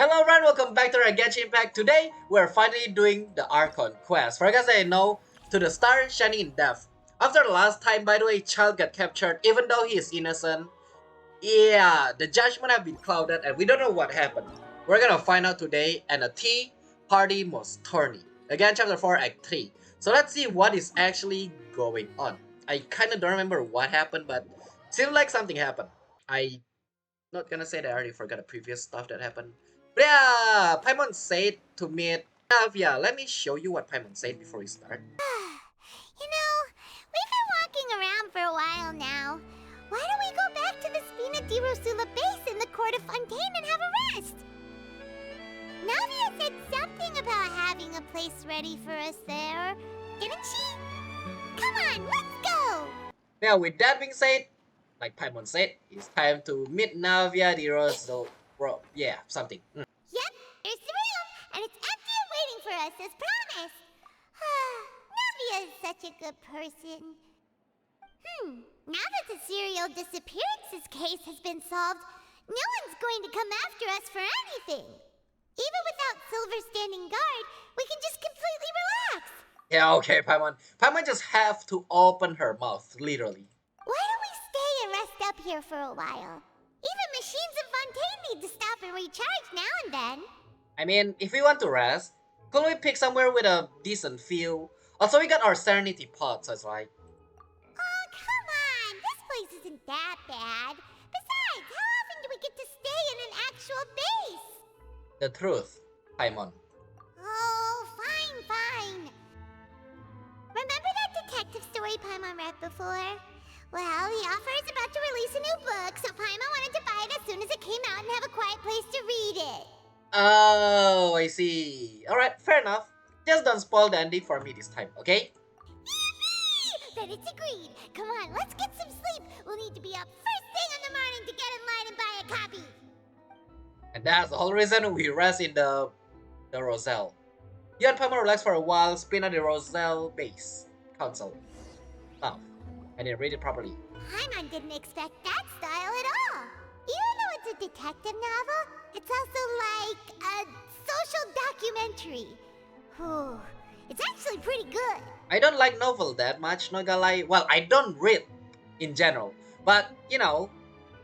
Hello everyone, welcome back to our Genshin Impact. Today, we're finally doing the Archon quest. For guys I know, to the star shining in death. After the last time, by the way, child got captured even though he is innocent. Yeah, the judgment have been clouded and we don't know what happened. We're gonna find out today and a T party most Thorny. Again, chapter 4, act 3. So let's see what is actually going on. I kinda don't remember what happened, but seems like something happened. I not gonna say that I already forgot the previous stuff that happened. But yeah, Paimon said to meet Navia. Let me show you what Paimon said before we start. We've been walking around for a while now. Why don't we go back to the Spina di Rosula base in the court of Fontaine and have a rest? Navia said something about having a place ready for us there, didn't she? Come on, let's go! Now, with that being said, like Paimon said, it's time to meet Navia di Rosso. Bro, yeah, something. Yep, here's the room, and it's empty and waiting for us as promised. Navia is such a good person. Now that the serial disappearances case has been solved, no one's going to come after us for anything. Even without Silver standing guard, we can just completely relax. Yeah, okay, Paimon. Paimon just have to open her mouth, literally. Why don't we stay and rest up here for a while? Even machines in Fontaine need to stop and recharge now and then. I mean, if we want to rest, couldn't we pick somewhere with a decent view? Also, we got our Serenity Pod, so it's like... Oh, come on! This place isn't that bad. Besides, how often do we get to stay in an actual base? The truth, Paimon. Oh, fine. Remember that detective story Paimon read before? Well, the author is about to release a new book, so Paimon wanted to buy it as soon as it came out and have a quiet place to read it. Oh, I see. Alright, fair enough. Just don't spoil the ending for me this time, okay? Yippee! Then it's agreed. Come on, let's get some sleep. We'll need to be up first thing in the morning to get in line and buy a copy. And that's the whole reason we rest in the Roselle. You and Paimon relax for a while, spin on the Roselle base console. Oh, I didn't read it properly. Paimon didn't expect that style at all. Even though it's a detective novel, it's also like a social documentary. Whew, it's actually pretty good. I don't like novel that much, not gonna lie. Well, I don't read in general, but you know,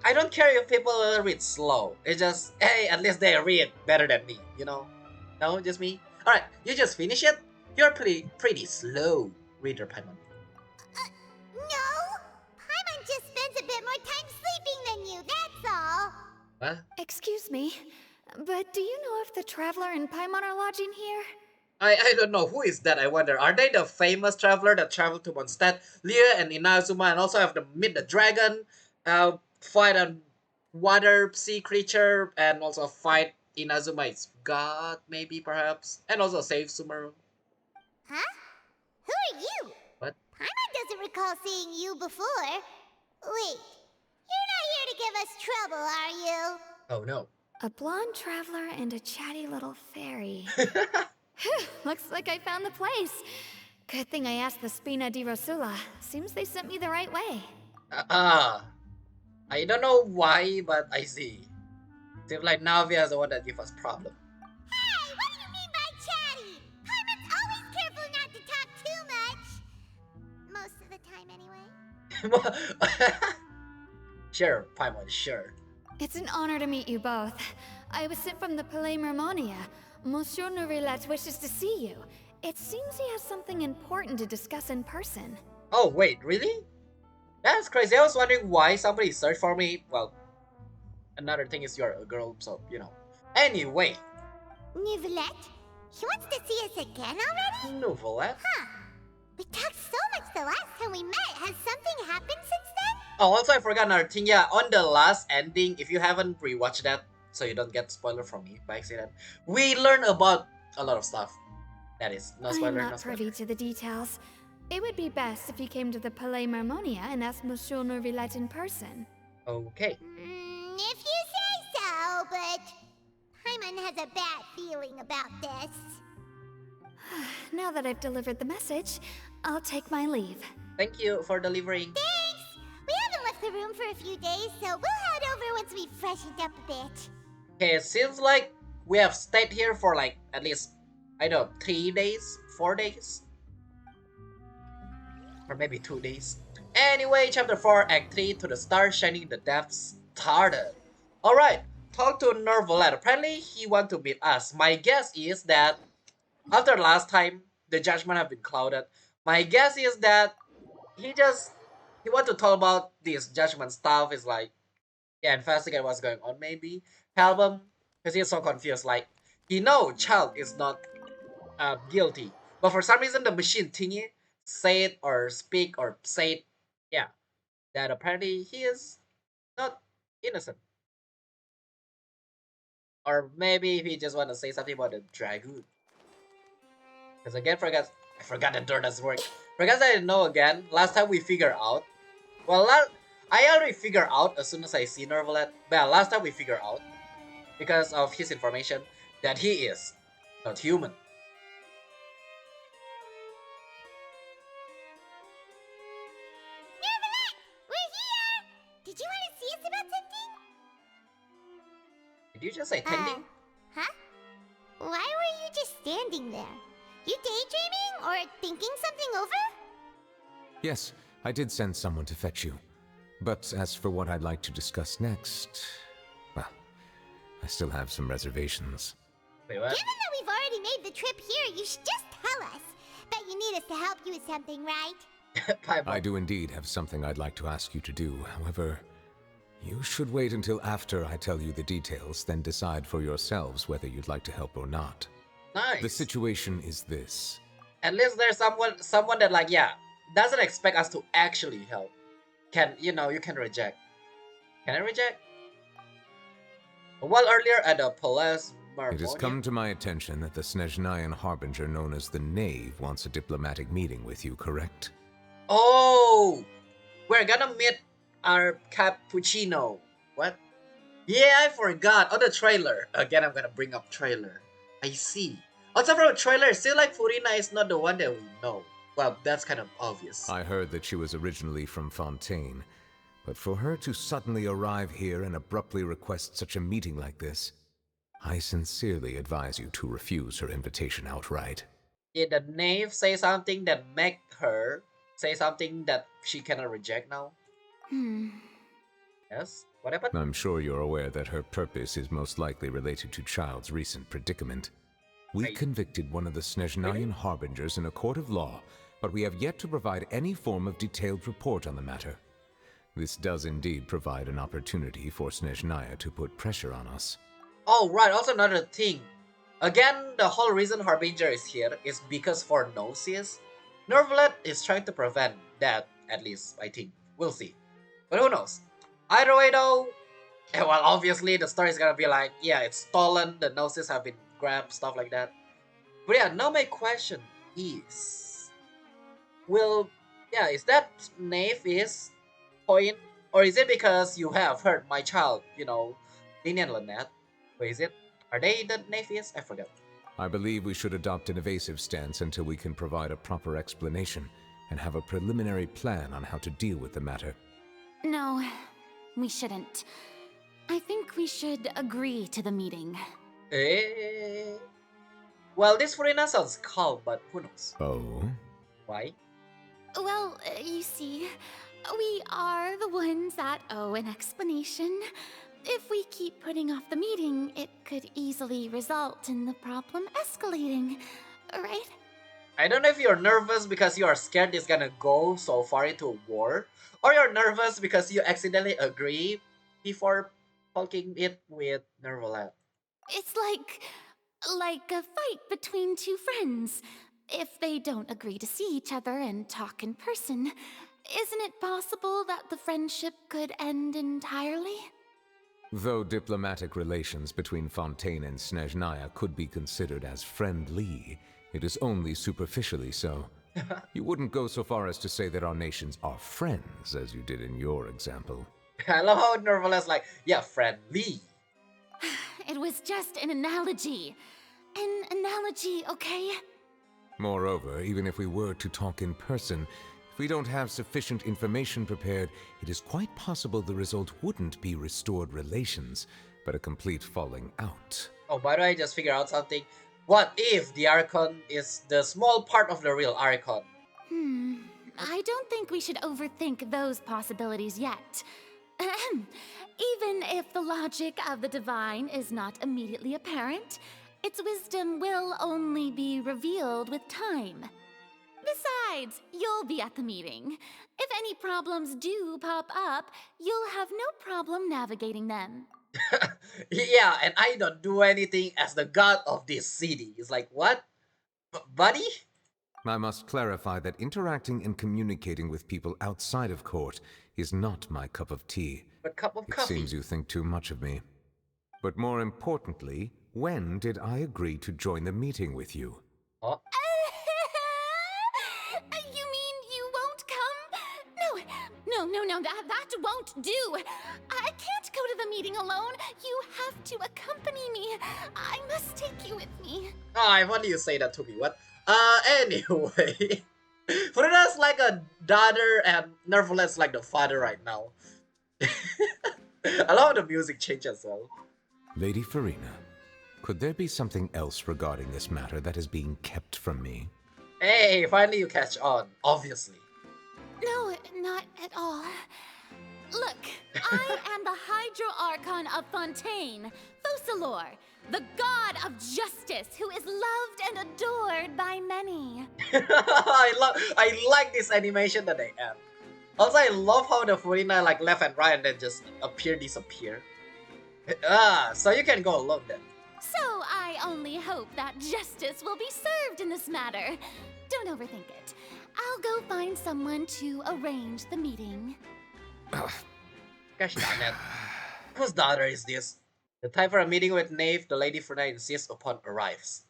I don't care if people read slow. It's just, hey, at least they read better than me, you know? No, just me? Alright, you just finish it? You're pretty slow reader, Paimon. No, Paimon just spends a bit more time sleeping than you, that's all. What? Excuse me, but do you know if the Traveler and Paimon are lodging here? I don't know, who is that, I wonder. Are they the famous traveler that traveled to Mondstadt, Leah and Inazuma, and also have to meet the dragon, fight a water sea creature, and also fight Inazuma's god, maybe, perhaps, and also save Sumeru? Huh? Who are you? What? Paimon doesn't recall seeing you before. Wait, you're not here to give us trouble, are you? Oh no. A blonde traveler and a chatty little fairy. Looks like I found the place. Good thing I asked the Spina di Rosula. Seems they sent me the right way. I don't know why, but I see. Seems like Navia is the one that gives us problem. Hey, what do you mean by chatty? Paimon's always careful not to talk too much. Most of the time, anyway. Sure, Paimon, sure. It's an honor to meet you both. I was sent from the Palais Mermonia. Monsieur Neuvillette wishes to see you. It seems he has something important to discuss in person. Oh, wait, really? That's crazy. I was wondering why somebody searched for me. Well, another thing is you're a girl, so, you know. Anyway. Neuvillette? He wants to see us again already? Neuvillette? Huh. We talked so much the last time we met. Has something happened since then? Oh, also I forgot another thing. Yeah, on the last ending, if you haven't rewatched that, so you don't get spoiler from me by accident, we learn about a lot of stuff. That is, no spoiler, I'm no not spoiler. privy to the details. It would be best if you came to the Palais Mermonia and asked Monsieur Neuvillette in person. Okay. If you say so, but Paimon has a bad feeling about this. Now that I've delivered the message, I'll take my leave. Thank you for delivering. Thanks! We haven't left the room for a few days, so we'll head over once we've freshened up a bit. Okay, it seems like we have stayed here for like at least, I don't know, 3 days, 4 days, or maybe 2 days. Anyway, chapter 4, act 3, to the star shining in the depths started. Alright, talk to Neuvillette. Apparently he want to meet us. My guess is that after last time the judgment have been clouded, my guess is that he want to talk about this judgment stuff. Is like, yeah, investigate what's going on, maybe help him, because he's so confused. Like, he know child is not guilty, but for some reason the machine thingy say it or speak or say it, yeah, that apparently he is not innocent. Or maybe he just want to say something about the dragoon. Because again, I forgot the door doesn't work. Because I didn't know again, last time we figured out, well, I already figured out as soon as I see Neuvillette, but last time we figured out, because of his information, that he is not human. Neuvillette, we're here! Did you want to see us about something? Did you just say tending? Huh? Why were you just standing there? You daydreaming or thinking something over? Yes, I did send someone to fetch you. But as for what I'd like to discuss next, well, I still have some reservations. Wait, what? Given that we've already made the trip here, you should just tell us. Bet you need us to help you with something, right? I do indeed have something I'd like to ask you to do. However, you should wait until after I tell you the details, then decide for yourselves whether you'd like to help or not. Nice. The situation is this. At least there's someone that, like, yeah, doesn't expect us to actually help. You can reject. Can I reject? While earlier at the Palace Marmonia, It has come to my attention that the Snezhnayan harbinger known as the Knave wants a diplomatic meeting with you, correct? Oh, we're gonna meet our cappuccino. What? Yeah, I forgot. Oh, the trailer. Again, I'm gonna bring up trailer. I see. Also from the trailer, it seems like Furina is not the one that we know. Well, that's kind of obvious. I heard that she was originally from Fontaine, but for her to suddenly arrive here and abruptly request such a meeting like this, I sincerely advise you to refuse her invitation outright. Did the knave say something that make her say something that she cannot reject now? Yes? What happened? I'm sure you're aware that her purpose is most likely related to Child's recent predicament. We Right. convicted one of the Snezhnayan Really? harbingers in a court of law, but we have yet to provide any form of detailed report on the matter. This does indeed provide an opportunity for Snezhnaya to put pressure on us. Oh, right. Also another thing. Again, the whole reason Harbinger is here is because for Gnosis. Neuvillette is trying to prevent that, at least, I think. We'll see. But who knows? Either way though, well, obviously the story is gonna be like, yeah, it's stolen, the Gnosis have been grabbed, stuff like that. But yeah, now my question is, is that knave is point, or is it because you have hurt my child, Lynn and Lynette? Wait, is it? Are they the knave is? I forgot. I believe we should adopt an evasive stance until we can provide a proper explanation and have a preliminary plan on how to deal with the matter. No, we shouldn't. I think we should agree to the meeting. Well, this Furina sounds calm, but who knows? Oh? Why? Well, you see, we are the ones that owe an explanation. If we keep putting off the meeting, it could easily result in the problem escalating, right? I don't know if you're nervous because you are scared it's gonna go so far into a war, or you're nervous because you accidentally agree before talking it with Neuvillette. It's like a fight between two friends. If they don't agree to see each other and talk in person, isn't it possible that the friendship could end entirely? Though diplomatic relations between Fontaine and Snezhnaya could be considered as friendly, it is only superficially so. You wouldn't go so far as to say that our nations are friends, as you did in your example. I love how Nervalette's like, yeah, friendly. It was just an analogy. An analogy, okay? Moreover, even if we were to talk in person, if we don't have sufficient information prepared, it is quite possible the result wouldn't be restored relations, but a complete falling out. Oh, by the way, I just figured out something. What if the Archon is the small part of the real Archon? I don't think we should overthink those possibilities yet. Ahem. Even if the logic of the divine is not immediately apparent, its wisdom will only be revealed with time. Besides, you'll be at the meeting. If any problems do pop up, you'll have no problem navigating them. Yeah, and I don't do anything as the god of this city. It's like, what? Buddy? I must clarify that interacting and communicating with people outside of court is not my cup of tea. A cup of It coffee. seems you think too much of me. But more importantly, when did I agree to join the meeting with you? Oh, You mean you won't come? No, that won't do. I can't go to the meeting alone. You have to accompany me. I must take you with me. I want you say that to me. What? Anyway. Furina's like a daughter and Neuvillette's like the father right now. I love how the music change as well. Lady Farina, could there be something else regarding this matter that is being kept from me? Hey, finally you catch on. Obviously. No, not at all. Look, I am the Hydro Archon of Fontaine, Thosalor, the god of justice who is loved and adored by many. I like this animation that they add. Also, I love how the Furina like left and right and then just disappear. So you can go alone then. So I only hope that justice will be served in this matter. Don't overthink it. I'll go find someone to arrange the meeting. Gosh darn it. Whose daughter is this? The time for a meeting with Nave, the Lady Furina insists upon arrives.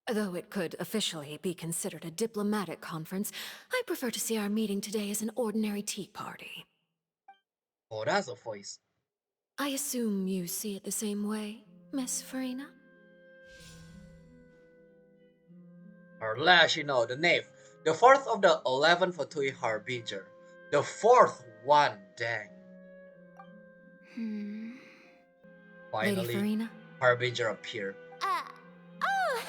Though it could officially be considered a diplomatic conference, I prefer to see our meeting today as an ordinary tea party. Oh, that's a voice. I assume you see it the same way, Miss Farina? Or less, you know, the Knave. The fourth of the 11 Fatui Harbinger. The fourth one, dang. Lady Finally, Farina? Harbinger appear. Oh,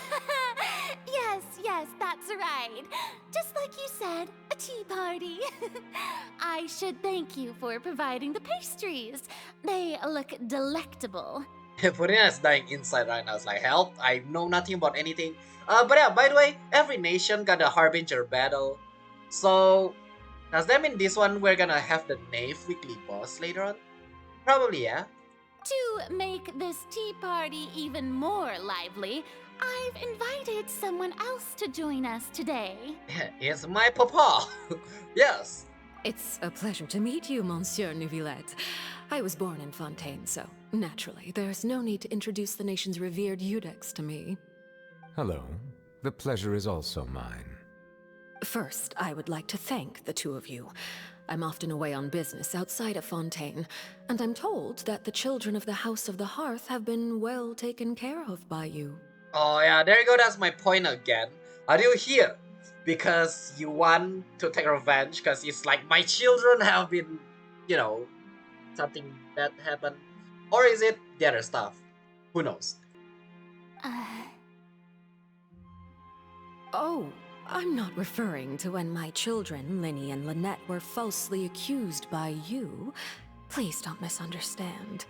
yes, that's right. Just like you said, a tea party. I should thank you for providing the pastries. They look delectable. Furina is dying inside right now. It's like, help, I know nothing about anything. But yeah, by the way, every nation got a Harbinger battle. So, does that mean this one we're gonna have the Knave weekly boss later on? Probably, yeah. To make this tea party even more lively, I've invited someone else to join us today. It's my papa. Yes. It's a pleasure to meet you, Monsieur Neuvillette. I was born in Fontaine, so naturally, there's no need to introduce the nation's revered Eudex to me. Hello. The pleasure is also mine. First, I would like to thank the two of you. I'm often away on business outside of Fontaine, and I'm told that the children of the House of the Hearth have been well taken care of by you. Oh yeah, there you go, that's my point again. Are you here because you want to take revenge? Because it's like, my children have been, you know, something bad happened? Or is it the other stuff? Who knows? Oh, I'm not referring to when my children, Linny and Lynette, were falsely accused by you. Please don't misunderstand.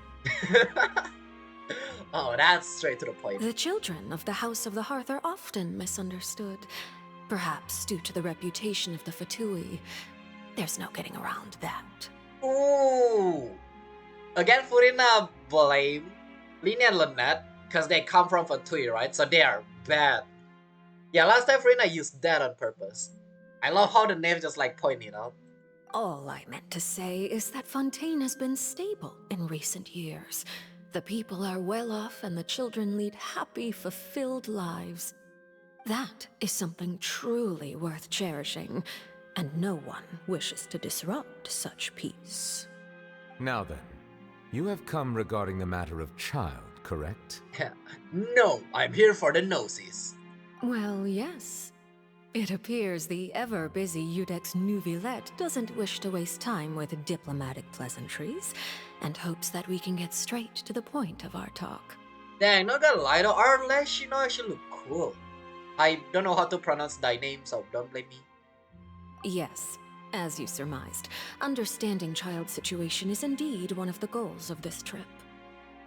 Oh, that's straight to the point. The children of the House of the Hearth are often misunderstood. Perhaps due to the reputation of the Fatui. There's no getting around that. Ooh! Again, Furina blame Linny and Lynette because they come from Fatui, right? So they are bad. Yeah, last time Furina used that on purpose. I love how the name just like point it out. All I meant to say is that Fontaine has been stable in recent years. The people are well off and the children lead happy, fulfilled lives. That is something truly worth cherishing, and no one wishes to disrupt such peace. Now then, you have come regarding the matter of child, correct? No, I'm here for the noses. Well, yes. It appears the ever-busy Udex Neuvillette doesn't wish to waste time with diplomatic pleasantries, and hopes that we can get straight to the point of our talk. Dang, not gonna lie though, our lash, actually look cool. I don't know how to pronounce thy name, so don't blame me. Yes, as you surmised, understanding Child's situation is indeed one of the goals of this trip.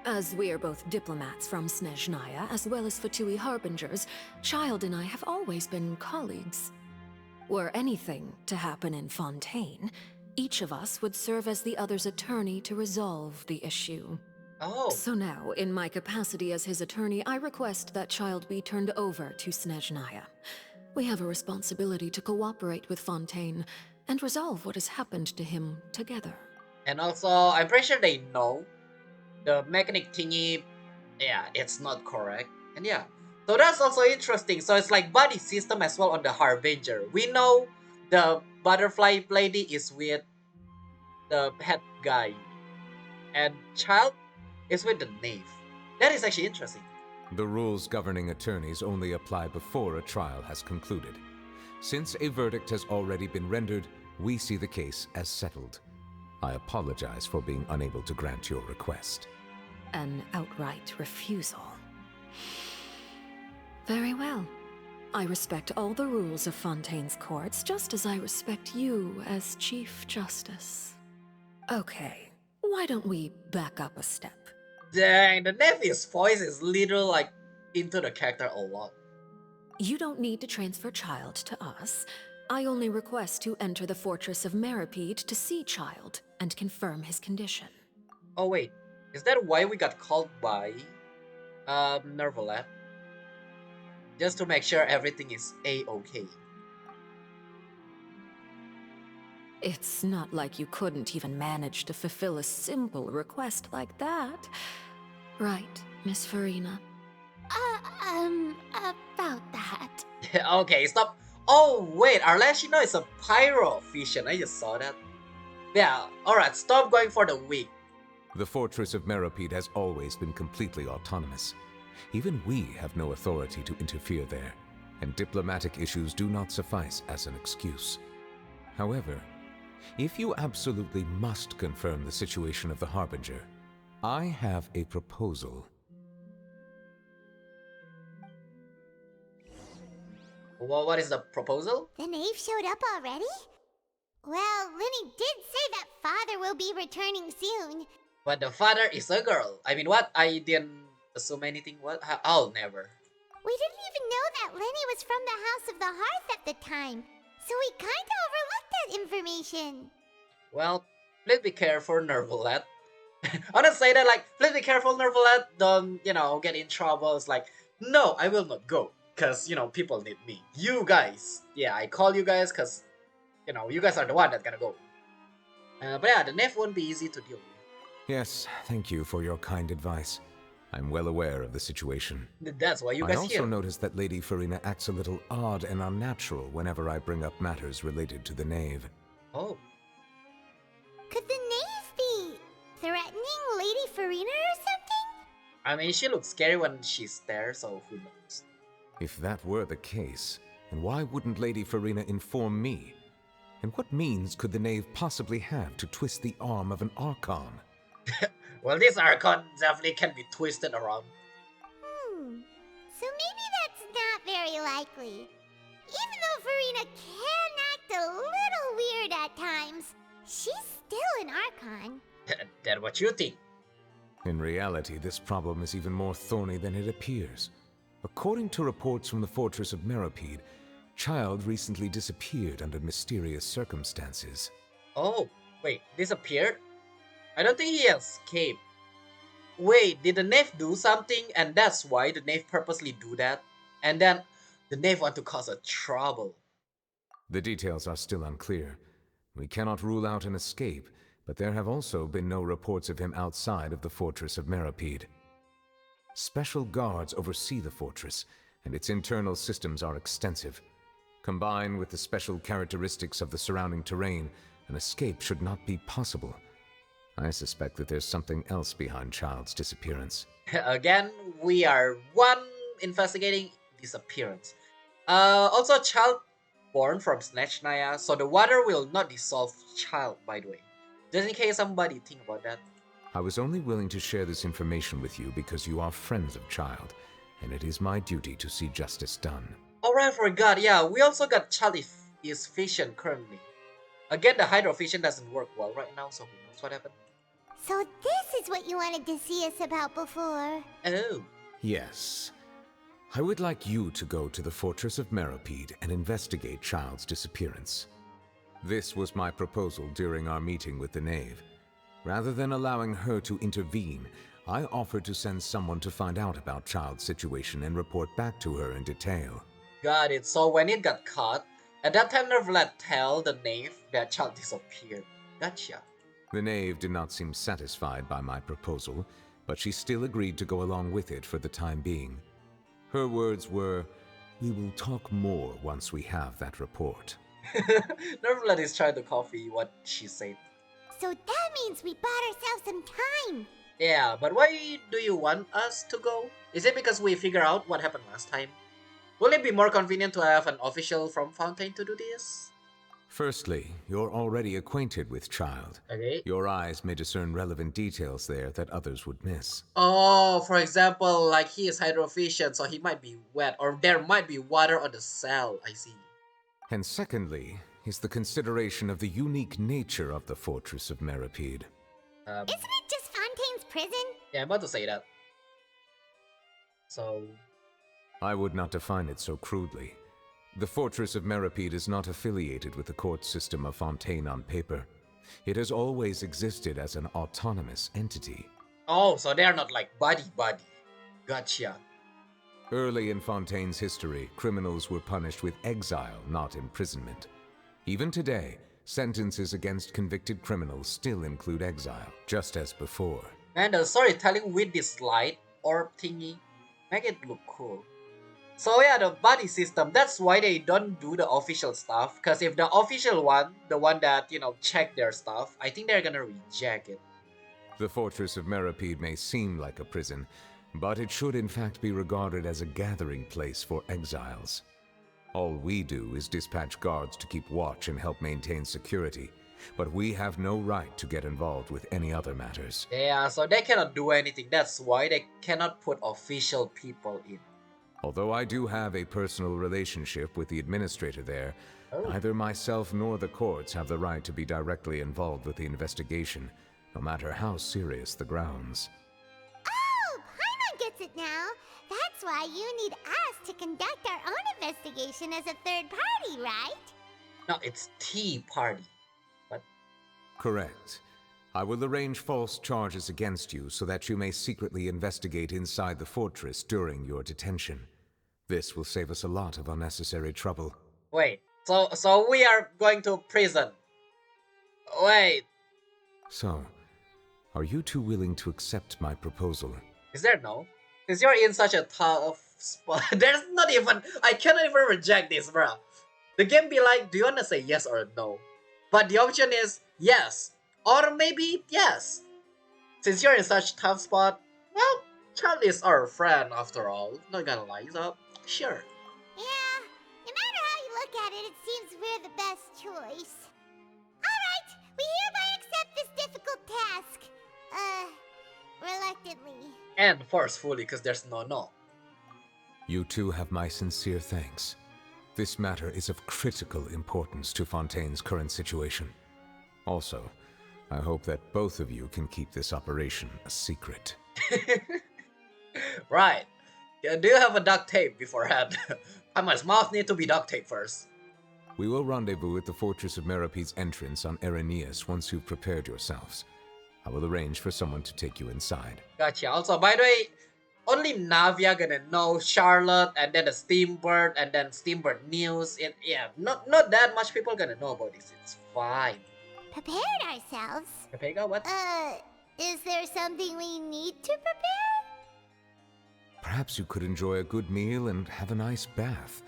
As we are both diplomats from Snezhnaya as well as Fatui Harbingers, Child and I have always been colleagues. Were anything to happen in Fontaine, each of us would serve as the other's attorney to resolve the issue. Oh, So now, in my capacity as his attorney, I request that Child be turned over to Snezhnaya. We have a responsibility to cooperate with Fontaine and resolve what has happened to him together. and also, I'm pretty sure they know the mechanic thingy, yeah, it's not correct. And yeah, so that's also interesting. So it's like buddy system as well on the Harbinger. We know the butterfly lady is with the head guy, and Child is with the knave. That is actually interesting. The rules governing attorneys only apply before a trial has concluded. Since a verdict has already been rendered, we see the case as settled. I apologize for being unable to grant your request. An outright refusal. Very well. I respect all the rules of Fontaine's courts, just as I respect you as Chief Justice. Okay, why don't we back up a step? Dang, the nephew's voice is literally like into the character a lot. You don't need to transfer Child to us. I only request to enter the fortress of Meripede to see Child and confirm his condition. Oh wait, is that why we got called by Neuvillette? Just to make sure everything is A-okay. It's not like you couldn't even manage to fulfill a simple request like that. Right, Miss Farina? About that. Okay, stop. Oh wait, Arleshino is a pyrophysician. I just saw that. Yeah, alright, stop going for the weak. The fortress of Meripede has always been completely autonomous. Even we have no authority to interfere there, and diplomatic issues do not suffice as an excuse. However, if you absolutely must confirm the situation of the Harbinger, I have a proposal. Well, what is the proposal? The knave showed up already? Well, Lenny did say that father will be returning soon. But the father is a girl. I mean, what? I didn't assume anything. What? I'll never. We didn't even know that Lenny was from the House of the Hearth at the time, so we kinda overlooked that information. Well, please be careful, Neuvillette. I want to say that, like, please be careful, Neuvillette. Don't, get in trouble. It's like, no, I will not go. Because, people need me. You guys. Yeah, I call you guys because, you guys are the one that's gonna go. But yeah, the knave won't be easy to deal with. Yes, thank you for your kind advice. I'm well aware of the situation. That's why you I guys also here. noticed that Lady Farina acts a little odd and unnatural whenever I bring up matters related to the knave. Oh. Could the knave be threatening Lady Farina or something? I mean, she looks scary when she's there, so who knows? If that were the case, then why wouldn't Lady Farina inform me? And what means could the knave possibly have to twist the arm of an Archon? Well, this Archon definitely can be twisted around. So maybe that's not very likely. Even though Farina can act a little weird at times, she's still an Archon. That's what you think. In reality, this problem is even more thorny than it appears. According to reports from the fortress of Meripede, Child recently disappeared under mysterious circumstances. Oh, wait, disappeared? I don't think he escaped. Wait, did the knave do something and that's why the knave purposely do that? And then the knave want to cause a trouble. The details are still unclear. We cannot rule out an escape, but there have also been no reports of him outside of the fortress of Meripede. Special guards oversee the fortress, and its internal systems are extensive. Combined with the special characteristics of the surrounding terrain, an escape should not be possible. I suspect that there's something else behind Child's disappearance. Again, we are investigating disappearance. Also, Child born from Snezhnaya, so the water will not dissolve child, by the way. Just in case somebody think about that. I was only willing to share this information with you because you are friends of child, and it is my duty to see justice done. Alright, I forgot, yeah, we also got child is fission currently. Again, the hydrofission doesn't work well right now, so who knows what happened. So this is what you wanted to see us about before. Oh. Yes. I would like you to go to the Fortress of Meropide and investigate Child's disappearance. This was my proposal during our meeting with the Knave. Rather than allowing her to intervene, I offered to send someone to find out about Child's situation and report back to her in detail. Got it. So when it got caught, at that time Neuvillette tell the Knave that Child disappeared. Gotcha. The Knave did not seem satisfied by my proposal, but she still agreed to go along with it for the time being. Her words were, "We will talk more once we have that report." Neuvillette is trying to copy what she said. So that means we bought ourselves some time. Yeah, but why do you want us to go? Is it because we figure out what happened last time? Will it be more convenient to have an official from Fontaine to do this? Firstly, you're already acquainted with Child. Okay. Your eyes may discern relevant details there that others would miss. Oh, for example, like he is hydrofission, so he might be wet, or there might be water on the cell. I see. And secondly, is the consideration of the unique nature of the Fortress of Meropide. Isn't it just Fontaine's prison? Yeah, I'm about to say that. So... I would not define it so crudely. The Fortress of Meropide is not affiliated with the court system of Fontaine on paper. It has always existed as an autonomous entity. Oh, so they're not like buddy-buddy. Gotcha. Early in Fontaine's history, criminals were punished with exile, not imprisonment. Even today, sentences against convicted criminals still include exile, just as before. And the storytelling with this light orb thingy make it look cool. So yeah, the buddy system, that's why they don't do the official stuff. Because if the official one, the one that, check their stuff, I think they're gonna reject it. The Fortress of Meropide may seem like a prison, but it should in fact be regarded as a gathering place for exiles. All we do is dispatch guards to keep watch and help maintain security, but we have no right to get involved with any other matters. Yeah, so they cannot do anything. That's why they cannot put official people in. Although I do have a personal relationship with the administrator there, neither myself nor the courts have the right to be directly involved with the investigation, no matter how serious the grounds. Oh, Paimon gets it now. That's why you need us to conduct our own investigation as a third party, right? No, it's tea party. But Correct. I will arrange false charges against you so that you may secretly investigate inside the fortress during your detention. This will save us a lot of unnecessary trouble. wait, so we are going to prison. Wait, So, are you two willing to accept my proposal? is there no? Since you're in such a tough spot, there's not even, I cannot even reject this, bruh. The game be like, do you wanna say yes or no? But the option is yes, or maybe yes. Since you're in such tough spot, well, Charlie is our friend after all, not gonna lie, so sure. Yeah, no matter how you look at it, it seems we're the best choice. Alright, we hereby accept this difficult task. Reluctantly. And forcefully, because there's no. You two have my sincere thanks. This matter is of critical importance to Fontaine's current situation. Also, I hope that both of you can keep this operation a secret. Right. Yeah, do you have a duct tape beforehand? Paimon's mouth need to be duct tape first. We will rendezvous at the Fortress of Meropide's entrance on Erenius once you've prepared yourselves. I will arrange for someone to take you inside. Gotcha. Also, by the way, only Navia gonna know Charlotte, and then the Steambird, and then Steambird News. Not that much people gonna know about this. It's fine. Prepared ourselves? Pepega, what? Is there something we need to prepare? Perhaps you could enjoy a good meal and have a nice bath.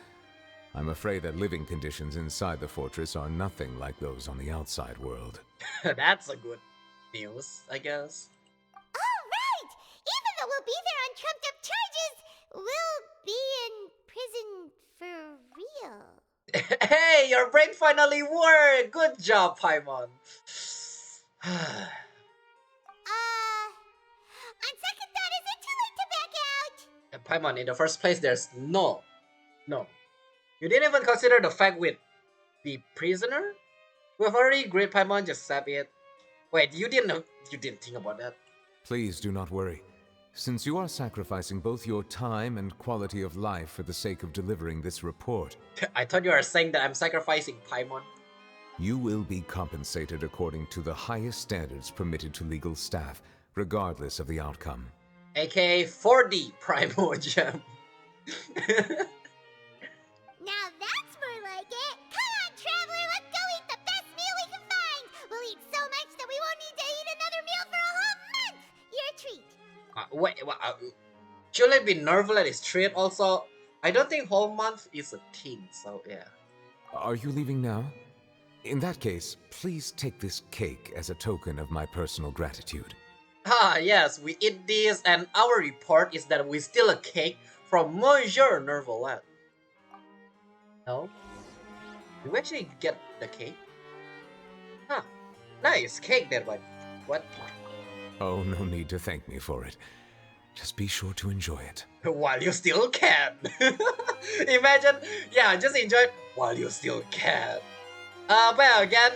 I'm afraid that living conditions inside the fortress are nothing like those on the outside world. That's a good news, I guess. Oh, right! Even though we'll be there on trumped up charges, we'll be in prison for real. Hey, your brain finally worked! Good job, Paimon. On second thought, is it too late to back out? Paimon, in the first place, there's no. You didn't even consider the fact with the prisoner? We've already agreed, Paimon, just accept it. Wait, you didn't think about that? Please do not worry. Since you are sacrificing both your time and quality of life for the sake of delivering this report, I thought you were saying that I'm sacrificing Paimon. you will be compensated according to the highest standards permitted to legal staff, regardless of the outcome. AKA 4D Primo Gem. Now that's more like it. Come on, traveler, let's go eat the best meal we can find. We'll eat so much that we won't need to eat another meal for a whole month. Your treat. Should it be Neuvillette is treat also? I don't think whole month is a thing, so yeah. Are you leaving now? In that case, please take this cake as a token of my personal gratitude. Ah, yes, we eat this, and our report is that we steal a cake from Monsieur Neuvillette. No? Did we actually get the cake? Huh. Nice cake there, but what? Oh, no need to thank me for it. Just be sure to enjoy it. While you still can. Imagine, yeah, just enjoy it while you still can. Well, again,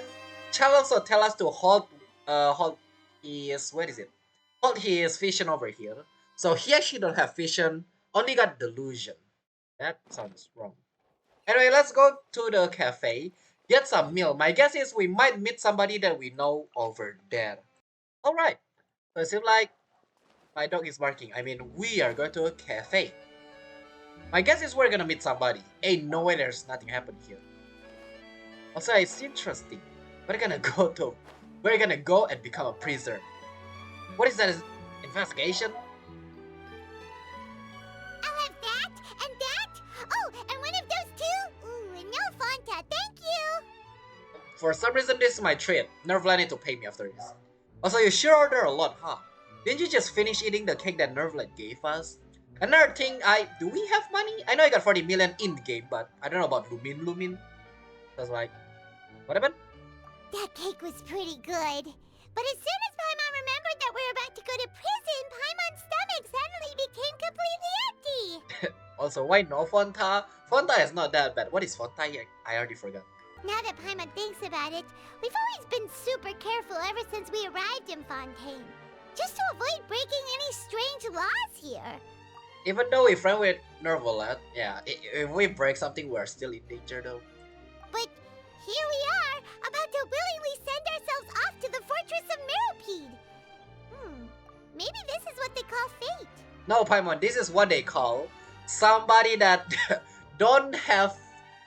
Chal also tell us to hold his, what is it? Hold his vision over here. So he actually don't have vision, only got delusion. That sounds wrong. Anyway, let's go to the cafe, get some meal. My guess is we might meet somebody that we know over there. Alright, so it seems like my dog is barking. I mean, we are going to a cafe. My guess is we're gonna meet somebody. Ain't no way there's nothing happening here. Also, it's interesting. We're gonna go and become a prisoner. What is that? Investigation? I'll have that and that. Oh, and one of those two. Ooh, and no Fanta, thank you. For some reason, this is my treat. Neuvillette need to pay me after this. Also, you sure order a lot, huh? Didn't you just finish eating the cake that Neuvillette gave us? Another thing, do we have money? I know I got 40 million in the game, but I don't know about Lumin. I was like, what happened? That cake was pretty good. But as soon as Paimon remembered that we were about to go to prison, Paimon's stomach suddenly became completely empty. Also, why no Fonta? Fonta is not that bad. What is Fonta? I already forgot. Now that Paimon thinks about it, we've always been super careful ever since we arrived in Fontaine. Just to avoid breaking any strange laws here. Even though we friend with Neuvillette, yeah, if we break something, we're still in danger though. But here we are, about to willingly send ourselves off to the Fortress of Meropide. Maybe this is what they call fate. No, Paimon, this is what they call somebody that don't have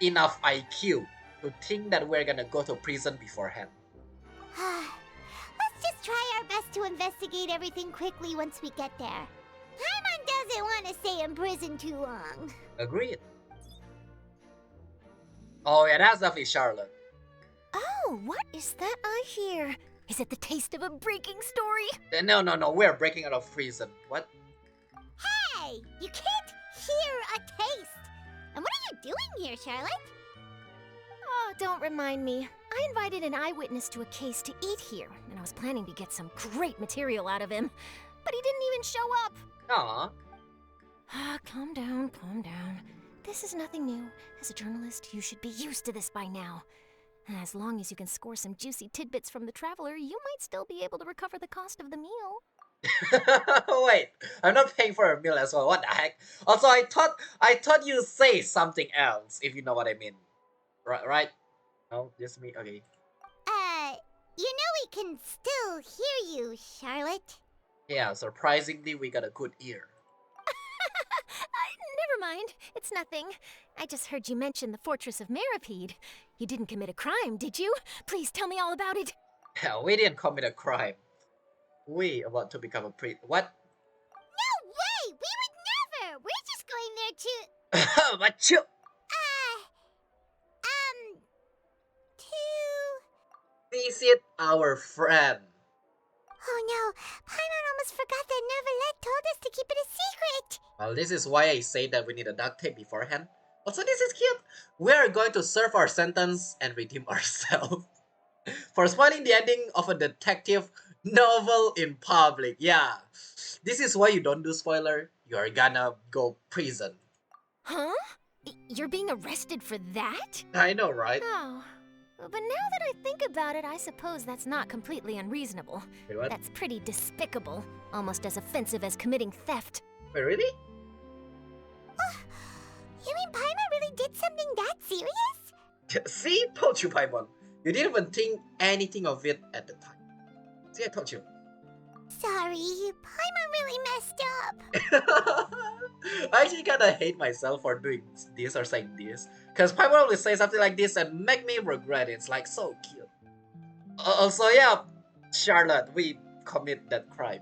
enough IQ to think that we're gonna go to prison beforehand. Let's just try our best to investigate everything quickly once we get there. Paimon doesn't want to stay in prison too long. Agreed. Oh yeah, that's definitely Charlotte. Oh, what is that I hear? Is it the taste of a breaking story? No, we're breaking out of prison. What? Hey, you can't hear a taste. And what are you doing here, Charlotte? Oh, don't remind me. I invited an eyewitness to a case to eat here, and I was planning to get some great material out of him. But he didn't even show up. Aw. Calm down, calm down. This is nothing new. As a journalist, you should be used to this by now. As long as you can score some juicy tidbits from the traveler, you might still be able to recover the cost of the meal. Wait, I'm not paying for a meal as well. What the heck? Also, I thought you say something else, if you know what I mean. Right? No, just me. Okay. You know we can still hear you, Charlotte. Yeah, surprisingly, we got a good ear. Never mind. It's nothing. I just heard you mention the Fortress of Meropide. You didn't commit a crime, did you? Please tell me all about it. Hell, we didn't commit a crime. We about to become a priest. What? No way! We would never! We're just going there to... But you... to... visit our friend. Oh no, Paimon almost forgot that Neuvillette told us to keep it a secret. Well, this is why I say that we need a duct tape beforehand. Also, this is cute. We are going to serve our sentence and redeem ourselves for spoiling the ending of a detective novel in public. Yeah, this is why you don't do spoiler. You are gonna go prison. Huh? You're being arrested for that? I know, right? Oh. But now that I think about it, I suppose that's not completely unreasonable. Wait, what? That's pretty despicable. Almost as offensive as committing theft. Wait, really? You mean Paimon really did something that serious? See, told you, Paimon. You didn't even think anything of it at the time. See, I told you. Sorry, Paimon really messed up. I actually kinda hate myself for doing this or saying this. Because Paimon will say something like this and make me regret it. It's like so cute. Also, yeah, Charlotte, we commit that crime.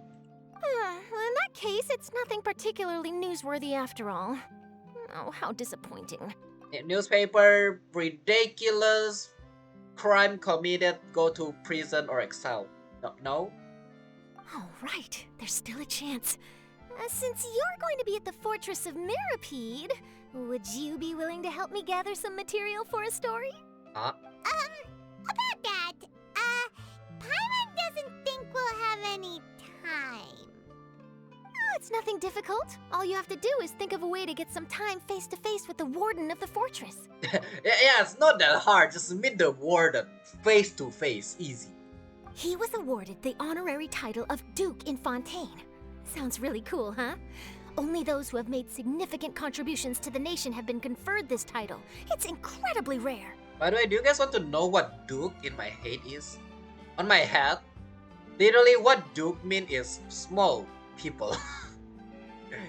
Well, in that case, it's nothing particularly newsworthy after all. Oh, how disappointing. Newspaper, ridiculous, crime committed, go to prison or exile. No? Oh, right. There's still a chance. Since you're going to be at the Fortress of Mirapede, would you be willing to help me gather some material for a story? Huh? About that, Paimon doesn't think we'll have any time. Oh, it's nothing difficult. All you have to do is think of a way to get some time face to face with the warden of the fortress. Yeah, it's not that hard. Just meet the warden face to face. Easy. He was awarded the honorary title of Duke in Fontaine. Sounds really cool, huh? Only those who have made significant contributions to the nation have been conferred this title. It's incredibly rare. By the way, do you guys want to know what Duke in my head is? On my head, literally what Duke mean is small people.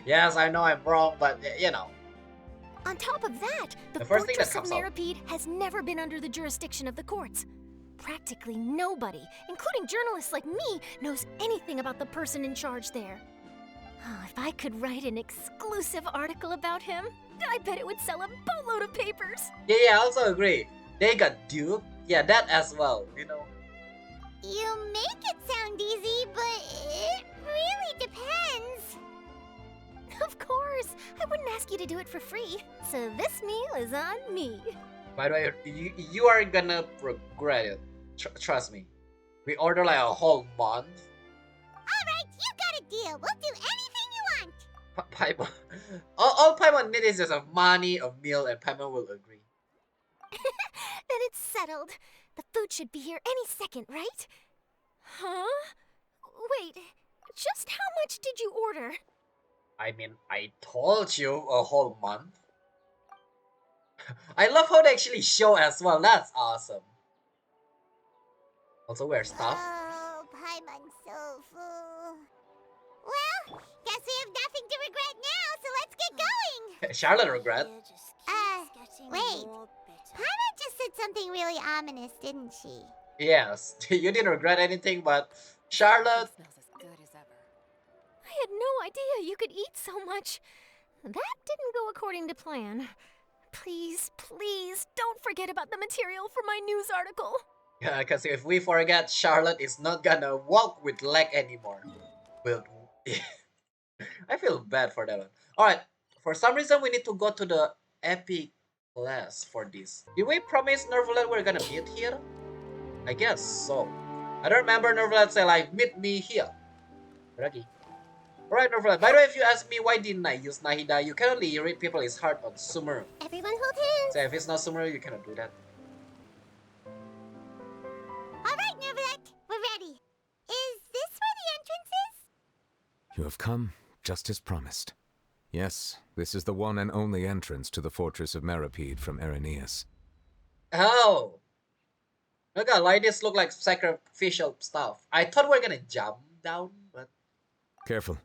Yes, I know I'm wrong, but you know. On top of that, the first thing that Fortress of comes up. Mirapede has never been under the jurisdiction of the courts. Practically nobody, including journalists like me, knows anything about the person in charge there. Oh, if I could write an exclusive article about him, I bet it would sell a boatload of papers. Yeah, I also agree. They got Duke. Yeah, that as well, you know. You make it sound easy, but it really depends. Of course, I wouldn't ask you to do it for free, so this meal is on me. By the way, you are gonna regret it. Trust me. We ordered like a whole month. Alright, you got a deal. We'll do anything you want. Paimon. All Paimon needs is just a money, a meal, and Paimon will agree. Then it's settled. The food should be here any second, right? Huh? Wait, just how much did you order? I mean, I told you a whole month. I love how they actually show as well. That's awesome. Also, wear stuff. Oh, Paimon's so full. Well, guess we have nothing to regret now, so let's get going. Charlotte regret. Wait. Paimon just said something really ominous, didn't she? Yes, you didn't regret anything, but Charlotte. I had no idea you could eat so much. That didn't go according to plan. Please, please, don't forget about the material for my news article. Yeah, because if we forget, Charlotte is not gonna walk with leg anymore. Well, I feel bad for that one. Alright, for some reason we need to go to the epic class for this. Did we promise Neuvillette we're gonna meet here? I guess so. I don't remember Neuvillette say like, meet me here. Ready? Alright, Neuvillette. By the way, if you ask me why didn't I use Nahida, you can only read people's heart on Sumeru. Everyone hold hands. So if it's not Sumeru, you cannot do that. Alright, Neuvillette, we're ready. Is this where the entrance is? You have come, just as promised. Yes, this is the one and only entrance to the Fortress of Mirapede from Irenaeus. Oh! Look at like this look like sacrificial stuff. I thought we were gonna jump down, but Careful.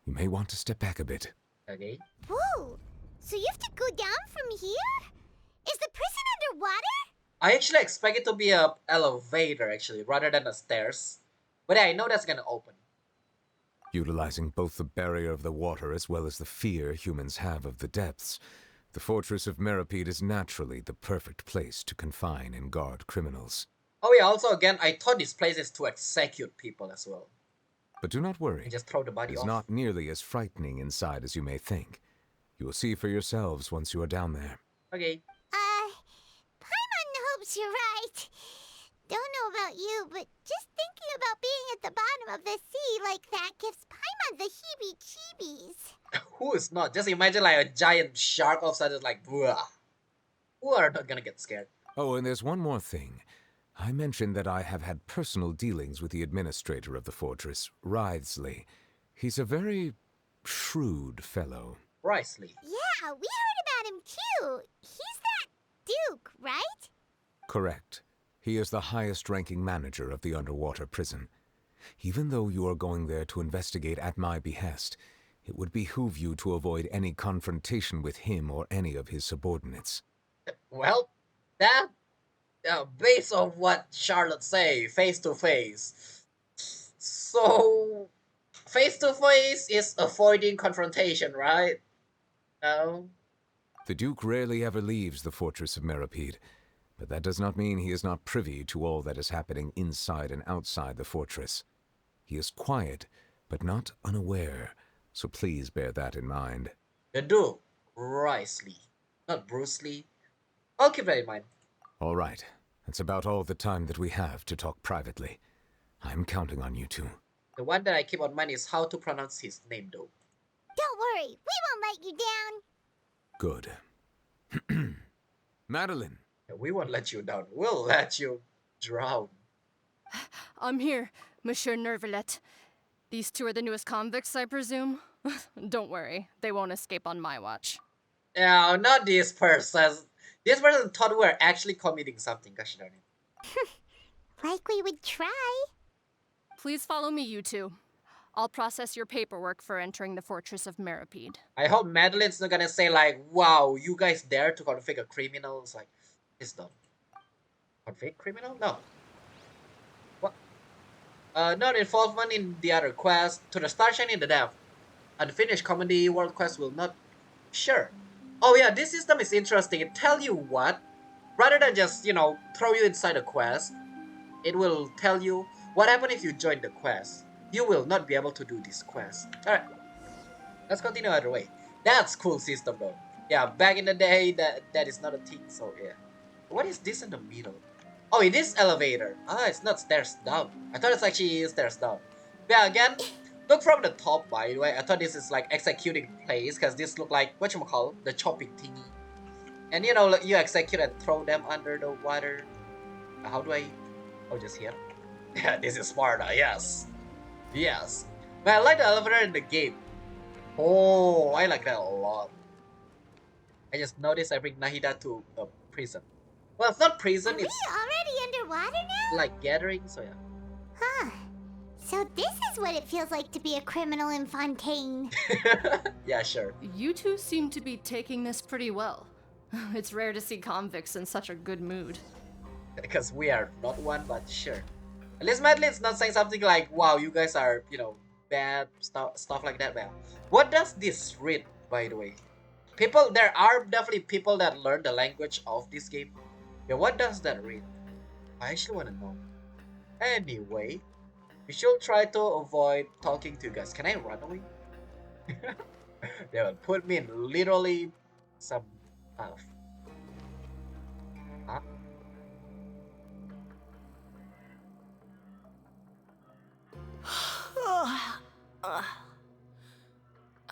You may want to step back a bit. okay. Whoa! So you have to go down from here? Is the prison underwater? I actually expect it to be a elevator actually, rather than a stairs. But yeah, I know that's gonna open. Utilizing both the barrier of the water as well as the fear humans have of the depths, the Fortress of Mirapede is naturally the perfect place to confine and guard criminals. Oh yeah, also again, I thought this place is to execute people as well. But do not worry. And just throw the body It's off. not nearly as frightening inside as you may think. You will see for yourselves once you are down there. Okay. Paimon hopes you're right. Don't know about you, but just thinking about being at the bottom of the sea like that gives Paimon the heebie-jeebies. Who is not? Just imagine like a giant shark all of a sudden like, "Whoa." Who are not gonna get scared? Oh, and there's one more thing. I mentioned that I have had personal dealings with the administrator of the fortress, Wriothesley. He's a very shrewd fellow. Risley. Yeah, we heard about him too. He's that Duke, right? Correct. He is the highest-ranking manager of the underwater prison. Even though you are going there to investigate at my behest, it would behoove you to avoid any confrontation with him or any of his subordinates. Well, that based on what Charlotte say, face to face. So, face to face is avoiding confrontation, right? No. The Duke rarely ever leaves the fortress of Meripede, but that does not mean he is not privy to all that is happening inside and outside the fortress. He is quiet, but not unaware, so please bear that in mind. The Duke, Risley, not Bruce Lee. I'll keep that in mind. All right, that's about all the time that we have to talk privately. I'm counting on you two. The one that I keep on mind is how to pronounce his name, though. Don't worry, we won't let you down. Good. Madeline. We won't let you down. We'll let you drown. I'm here, Monsieur Neuvillette. These two are the newest convicts, I presume? Don't worry, they won't escape on my watch. No, not this person. This person thought we were actually committing something. Gosh darn it. Like we would try. Please follow me, you two. I'll process your paperwork for entering the Fortress of Meripede. I hope Madeline's not gonna say like, wow, you guys dare to convict a criminal. It's like, it's done. Convict criminal? No. What? Not involvement in the other quest. To the Starshine in the depth. Unfinished comedy world quest will not. Sure. Oh yeah, this system is interesting. It tell you what, rather than just, throw you inside a quest, it will tell you what happened if you join the quest. You will not be able to do this quest. Alright, let's continue other way. That's cool system though. Yeah, back in the day, that is not a thing, so yeah. What is this in the middle? Oh, it is elevator. Ah, it's not stairs down. I thought it's actually stairs down. Yeah, again, look from the top, by the way. I thought this is like executing plays, because this look like, whatchamacallit, the chopping thingy. And you execute and throw them under the water. How do I... Oh, just here? Yeah, this is Sparta, yes. Yes. But I like the elevator in the game. Oh, I like that a lot. I just noticed I bring Nahida to a prison. Well, it's not prison, Are we it's already underwater now? like gathering, so yeah. Huh. So this is what it feels like to be a criminal in Fontaine. Yeah, sure. You two seem to be taking this pretty well. It's rare to see convicts in such a good mood. Because we are not one, but sure. At least Madeline's not saying something like, wow, you guys are, bad, stuff like that, man. What does this read, by the way? There are definitely people that learn the language of this game. Yeah, what does that read? I actually want to know. Anyway, we should try to avoid talking to you guys. Can I run away? They will put me in literally some stuff. Huh?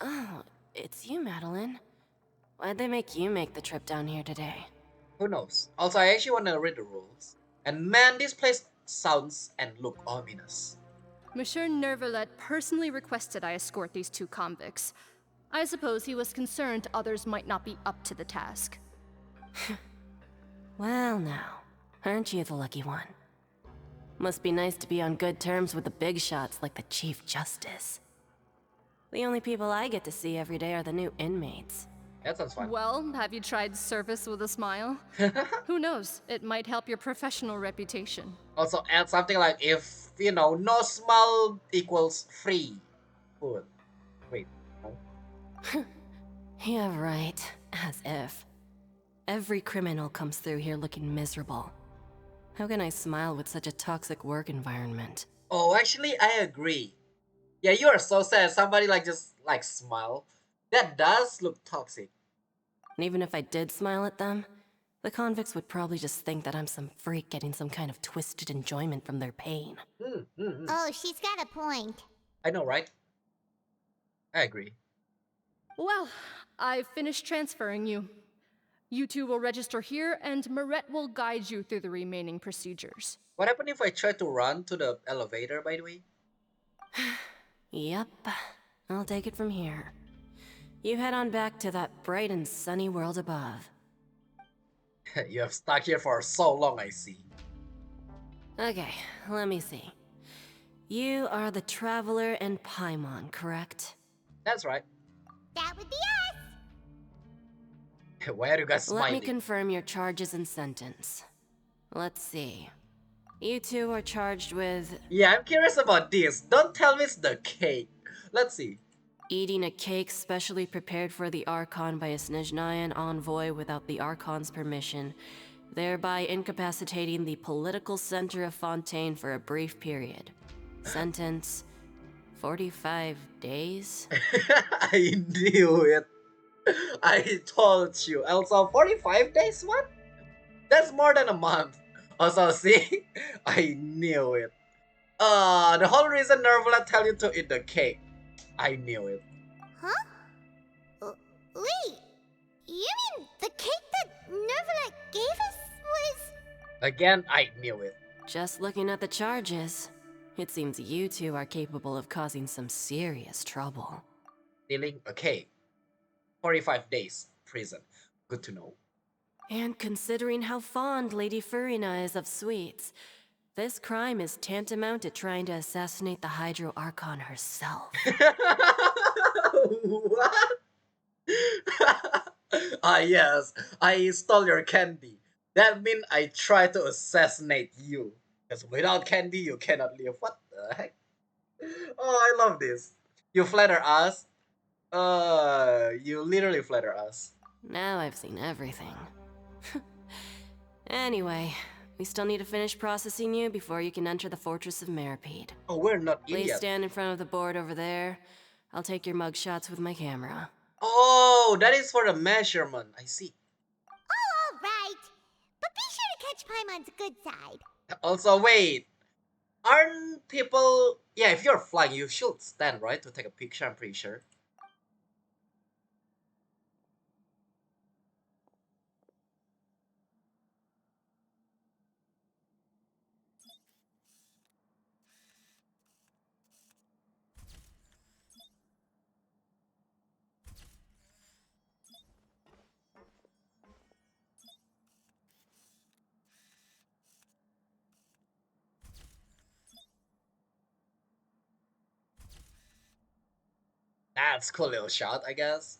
Oh, it's you, Madeline. Why'd they make you make the trip down here today? Who knows? Also, I actually want to read the rules. And man, this place sounds and look ominous. Monsieur Neuvillette personally requested I escort these two convicts. I suppose he was concerned others might not be up to the task. Well now, aren't you the lucky one? Must be nice to be on good terms with the big shots like the Chief Justice. The only people I get to see every day are the new inmates. That sounds fun. Well, have you tried service with a smile? Who knows? It might help your professional reputation. Also, add something like if, no smile equals free food. Wait, no? Yeah, right. As if. Every criminal comes through here looking miserable. How can I smile with such a toxic work environment? Oh, actually, I agree. Yeah, you are so sad. Somebody just smile. That does look toxic. And even if I did smile at them, the convicts would probably just think that I'm some freak getting some kind of twisted enjoyment from their pain. Oh, she's got a point. I know, right? I agree. Well, I've finished transferring you. You two will register here, and Marette will guide you through the remaining procedures. What happened if I try to run to the elevator, by the way? Yep, I'll take it from here. You head on back to that bright and sunny world above. You have stuck here for so long, I see. Okay, let me see. You are the Traveler and Paimon, correct? That's right. That would be us. Why are you guys Let me smiling? confirm your charges and sentence. Let's see. You two are charged with Yeah, I'm curious about this. Don't tell me it's the cake. Let's see. eating a cake specially prepared for the Archon by a Snezhnayan envoy without the Archon's permission, thereby incapacitating the political center of Fontaine for a brief period. Sentence: 45 days? I knew it. I told you. Also, 45 days? What? That's more than a month. Also, see? I knew it. The whole reason Neuvillette tell you to eat the cake. I knew it. Huh? Wait, you mean the cake that Neuvillette gave us was... Again, I knew it. Just looking at the charges, it seems you two are capable of causing some serious trouble. Stealing a cake. 45 days. Prison. Good to know. And considering how fond Lady Furina is of sweets, this crime is tantamount to trying to assassinate the Hydro Archon herself. What? Yes. I stole your candy. That means I tried to assassinate you. Because without candy, you cannot live. What the heck? Oh, I love this. You flatter us. You literally flatter us. Now I've seen everything. Anyway, we still need to finish processing you before you can enter the Fortress of Meripede. Oh, we're not Please idiots. stand in front of the board over there. I'll take your mug shots with my camera. Oh, that is for the measurement. I see. Oh, all right. But be sure to catch Paimon's good side. Also, wait. Aren't people... Yeah, if you're flying, you should stand, right? To take a picture, I'm pretty sure. That's a cool little shot, I guess.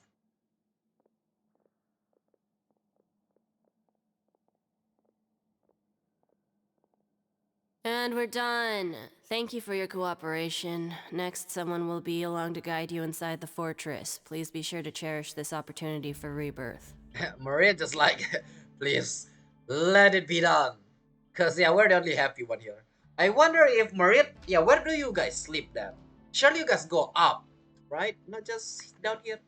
And we're done. Thank you for your cooperation. Next, someone will be along to guide you inside the fortress. Please be sure to cherish this opportunity for rebirth. Maria just like, please, let it be done. Cause yeah, we're the only happy one here. I wonder if Maria, yeah, where do you guys sleep then? Surely you guys go up, right? Not just down here.